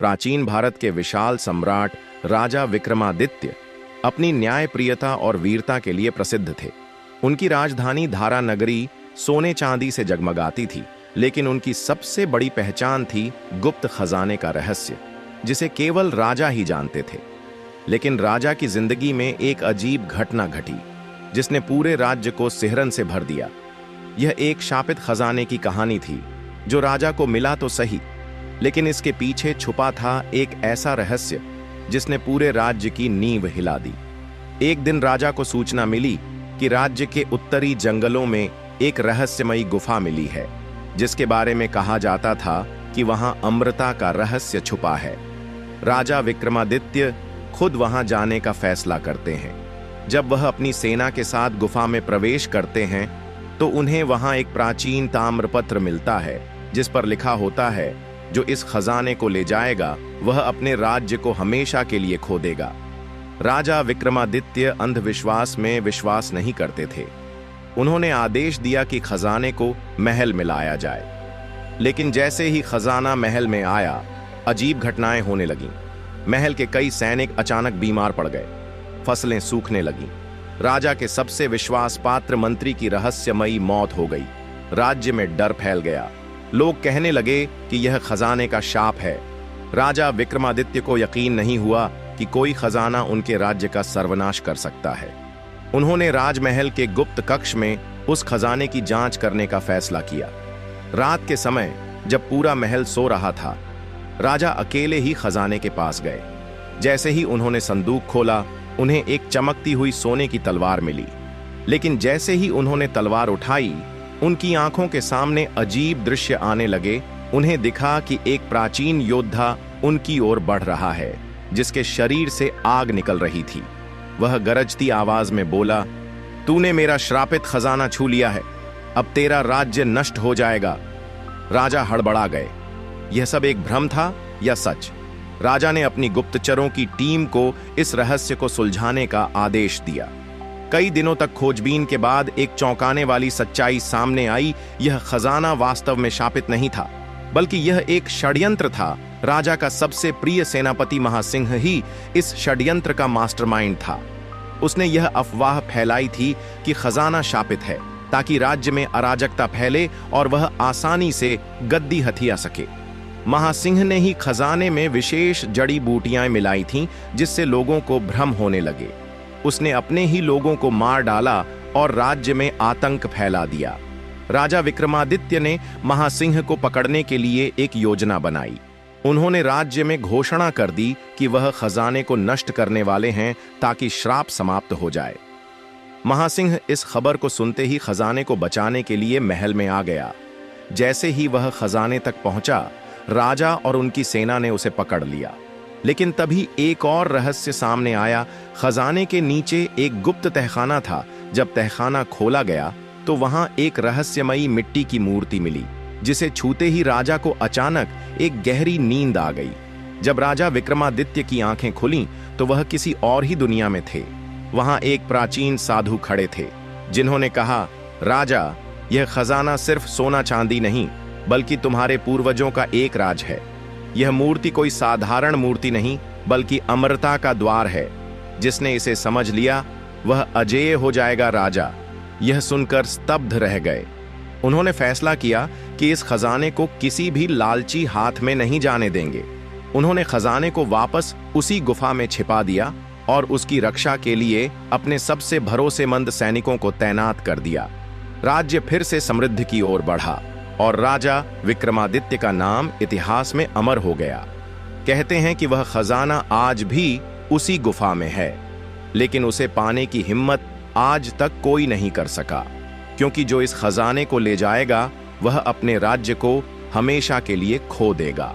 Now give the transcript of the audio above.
प्राचीन भारत के विशाल सम्राट राजा विक्रमादित्य अपनी न्यायप्रियता और वीरता के लिए प्रसिद्ध थे। उनकी राजधानी धारा नगरी सोने चांदी से जगमगाती थी, लेकिन उनकी सबसे बड़ी पहचान थी गुप्त खजाने का रहस्य, जिसे केवल राजा ही जानते थे। लेकिन राजा की जिंदगी में एक अजीब घटना घटी, जिसने पूरे राज्य को सिहरन से भर दिया। यह एक शापित खजाने की कहानी थी, जो राजा को मिला तो सही, लेकिन इसके पीछे छुपा था एक ऐसा रहस्य जिसने पूरे राज्य की नींव हिला दी। एक दिन राजा को सूचना मिली कि राज्य के उत्तरी जंगलों में एक रहस्यमयी गुफा मिली है, जिसके बारे में कहा जाता था कि वहां अमृता का रहस्य छुपा है। राजा विक्रमादित्य खुद वहां जाने का फैसला करते हैं। जब वह अपनी सेना के साथ गुफा में प्रवेश करते हैं तो उन्हें वहां एक प्राचीन ताम्रपत्र मिलता है, जिस पर लिखा होता है, जो इस खजाने को ले जाएगा वह अपने राज्य को हमेशा के लिए खो देगा। राजा विक्रमादित्य अंधविश्वास में विश्वास नहीं करते थे। उन्होंने आदेश दिया कि खजाने को महल में लाया जाए। लेकिन जैसे ही खजाना महल में आया, अजीब घटनाएं होने लगीं। महल के कई सैनिक अचानक बीमार पड़ गए, फसलें सूखने लगीं। राजा के सबसे विश्वास पात्र मंत्री की रहस्यमयी मौत हो गई। राज्य में डर फैल गया। लोग कहने लगे कि यह खजाने का शाप है। राजा विक्रमादित्य को यकीन नहीं हुआ कि कोई खजाना उनके राज्य का सर्वनाश कर सकता है। उन्होंने राजमहल के गुप्त कक्ष में उस खजाने की जांच करने का फैसला किया। रात के समय जब पूरा महल सो रहा था, राजा अकेले ही खजाने के पास गए। जैसे ही उन्होंने संदूक खोला, उन्हें एक चमकती हुई सोने की तलवार मिली। लेकिन जैसे ही उन्होंने तलवार उठाई, उनकी आंखों के सामने अजीब दृश्य आने लगे। उन्हें दिखा कि एक प्राचीन योद्धा उनकी ओर बढ़ रहा है, जिसके शरीर से आग निकल रही थी। वह गरजती आवाज में बोला, तूने मेरा श्रापित खजाना छू लिया है, अब तेरा राज्य नष्ट हो जाएगा। राजा हड़बड़ा गए। यह सब एक भ्रम था या सच? राजा ने अपनी गुप्तचरों की टीम को इस रहस्य को सुलझाने का आदेश दिया। कई दिनों तक खोजबीन के बाद एक चौंकाने वाली सच्चाई सामने आई। यह खजाना वास्तव में शापित नहीं था, बल्कि यह एक षड्यंत्र था। राजा का सबसे प्रिय सेनापति महासिंह ही इस षड्यंत्र का मास्टरमाइंड था। उसने यह अफवाह फैलाई थी कि खजाना शापित है, ताकि राज्य में अराजकता फैले और वह आसानी से गद्दी हथिया सके। महासिंह ने ही खजाने में विशेष जड़ी बूटियां मिलाई थीं, जिससे लोगों को भ्रम होने लगे। उसने अपने ही लोगों को मार डाला और राज्य में आतंक फैला दिया। राजा विक्रमादित्य ने महासिंह को पकड़ने के लिए एक योजना बनाई। उन्होंने राज्य में घोषणा कर दी कि वह खजाने को नष्ट करने वाले हैं, ताकि श्राप समाप्त हो जाए। महासिंह इस खबर को सुनते ही खजाने को बचाने के लिए महल में आ गया। जैसे ही वह खजाने तक पहुंचा, राजा और उनकी सेना ने उसे पकड़ लिया। लेकिन तभी एक और रहस्य सामने आया। खजाने के नीचे एक गुप्त तहखाना था। जब तहखाना खोला गया तो वहां एक रहस्यमयी मिट्टी की मूर्ति मिली, जिसे छूते ही राजा को अचानक एक गहरी नींद आ गई। जब राजा विक्रमादित्य की आंखें खुलीं तो वह किसी और ही दुनिया में थे। वहां एक प्राचीन साधु खड़े थे, जिन्होंने कहा, राजा, यह खजाना सिर्फ सोना चांदी नहीं, बल्कि तुम्हारे पूर्वजों का एक राज है। यह मूर्ति कोई साधारण मूर्ति नहीं, बल्कि अमरता का द्वार है। जिसने इसे समझ लिया वह अजेय हो जाएगा। राजा यह सुनकर स्तब्ध रह गए। उन्होंने फैसला किया कि इस खजाने को किसी भी लालची हाथ में नहीं जाने देंगे। उन्होंने खजाने को वापस उसी गुफा में छिपा दिया और उसकी रक्षा के लिए अपने सबसे भरोसेमंद सैनिकों को तैनात कर दिया। राज्य फिर से समृद्धि की ओर बढ़ा और राजा विक्रमादित्य का नाम इतिहास में अमर हो गया। कहते हैं कि वह खजाना आज भी उसी गुफा में है, लेकिन उसे पाने की हिम्मत आज तक कोई नहीं कर सका, क्योंकि जो इस खजाने को ले जाएगा वह अपने राज्य को हमेशा के लिए खो देगा।